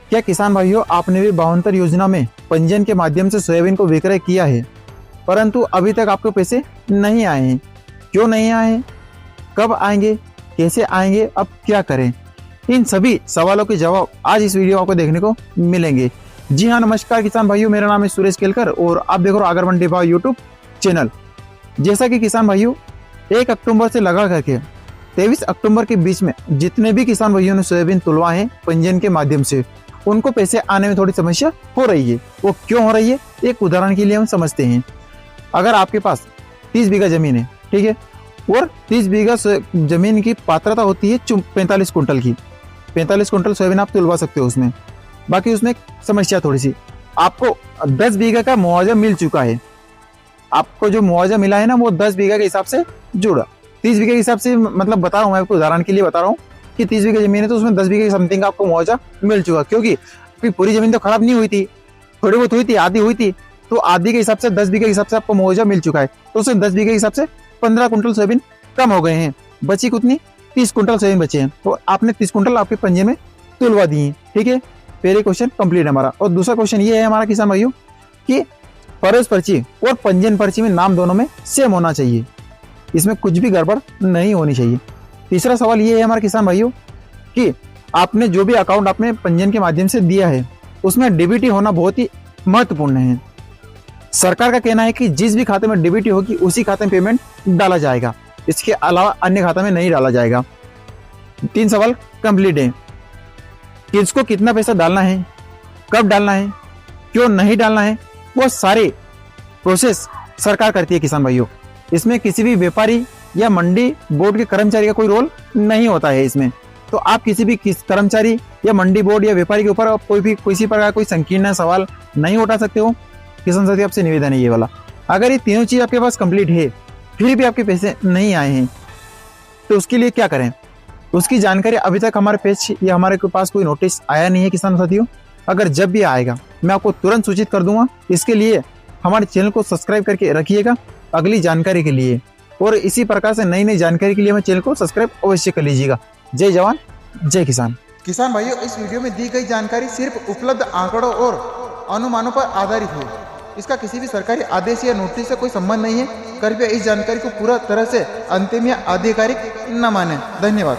क्या किसान भाइयों, आपने भी 72 योजना में पंजीयन के माध्यम से सोयाबीन को विक्रय किया है, परंतु अभी तक आपको पैसे नहीं आए हैं? क्यों नहीं आए हैं, कब आएंगे, कैसे आएंगे, अब क्या करें? इन सभी सवालों के जवाब आज इस वीडियो में आपको देखने को मिलेंगे। जी हाँ, नमस्कार किसान भाइयों, मेरा नाम है सुरेश केलकर और आप देख रहे हो आगर मंडी भाव यूट्यूब चैनल। जैसा कि किसान भाइयों, 1 अक्टूबर से लगा करके 23 अक्टूबर के बीच में जितने भी किसान भाइयों ने सोयाबीन तुलवा है पंजीयन के माध्यम से, उनको पैसे आने में थोड़ी समस्या हो रही है। वो क्यों हो रही है, एक उदाहरण के लिए हम समझते हैं। अगर आपके पास 30 बीघा जमीन है, ठीक है, और 30 बीघा जमीन की पात्रता होती है 45 कुंटल की। 45 कुंटल सोयाबीन आप तुलवा सकते हो उसमें। बाकी उसमें समस्या थोड़ी सी, आपको 10 बीघा का मुआवजा मिल चुका है। आपको जो मुआवजा मिला है ना, वो 10 बीघा के हिसाब से जुड़ा। 30 बीघे के हिसाब से मतलब बता रहा हूँ, मैं आपको उदाहरण के लिए बता रहा हूँ कि 30 बीघा जमीन है तो उसमें 10 बीघे की समथिंग आपको मुआवजा मिल चुका, क्योंकि पूरी जमीन तो खराब नहीं हुई थी, थोड़ी बहुत हुई थी, आधी हुई थी, तो आधी के हिसाब से 10 बीघे के हिसाब से आपको मुआवजा मिल चुका है। तो उसमें 10 बीघे के हिसाब से 15 कुंटल सोयाबीन कम हो गए हैं, बची कितनी 30 कुंटल सोयाबीन बचे हैं, तो आपने 30 कुंटल आपके पंजीयन में तुलवा दी है। ठीक है, पहले क्वेश्चन कंप्लीट है हमारा। और दूसरा क्वेश्चन ये है हमारा किसान भाइयों कि फर्ज पर्ची और पंजीयन पर्ची में नाम दोनों में सेम होना चाहिए, इसमें कुछ भी गड़बड़ नहीं होनी चाहिए। तीसरा सवाल ये है हमारे किसान भाइयों कि आपने जो भी अकाउंट आपने पंजीयन के माध्यम से दिया है उसमें डीबीटी होना बहुत ही महत्वपूर्ण है। सरकार का कहना है कि जिस भी खाते में डीबीटी होगी उसी खाते में पेमेंट डाला जाएगा, इसके अलावा अन्य खाते में नहीं डाला जाएगा। 3 सवाल कंप्लीट है। किसको कितना पैसा डालना है, कब डालना है, क्यों नहीं डालना है, वो सारे प्रोसेस सरकार करती है किसान भाइयों। इसमें किसी भी व्यापारी या मंडी बोर्ड के कर्मचारी का कोई रोल नहीं होता है इसमें। तो आप किसी भी कर्मचारी या मंडी बोर्ड या व्यापारी के ऊपर कोई भी किसी प्रकार कोई संकीर्ण सवाल नहीं उठा सकते हो। किसान साथी, आपसे निवेदन है ये वाला, अगर ये तीनों चीज आपके पास कंप्लीट है फिर भी आपके पैसे नहीं आए हैं तो उसके लिए क्या करें, उसकी जानकारी अभी तक हमारे पेज या हमारे पास कोई नोटिस आया नहीं है किसान साथियों। अगर जब भी आएगा मैं आपको तुरंत सूचित कर दूंगा। इसके लिए हमारे चैनल को सब्सक्राइब करके रखिएगा अगली जानकारी के लिए, और इसी प्रकार से नई नई जानकारी के लिए हमारे चैनल को सब्सक्राइब अवश्य कर लीजिएगा। जय जवान जय किसान। किसान भाइयों, इस वीडियो में दी गई जानकारी सिर्फ उपलब्ध आंकड़ों और अनुमानों पर आधारित है। इसका किसी भी सरकारी आदेश या नोटिस से कोई संबंध नहीं है। कृपया इस जानकारी को पूरा तरह से अंतिम या आधिकारिक न माने। धन्यवाद।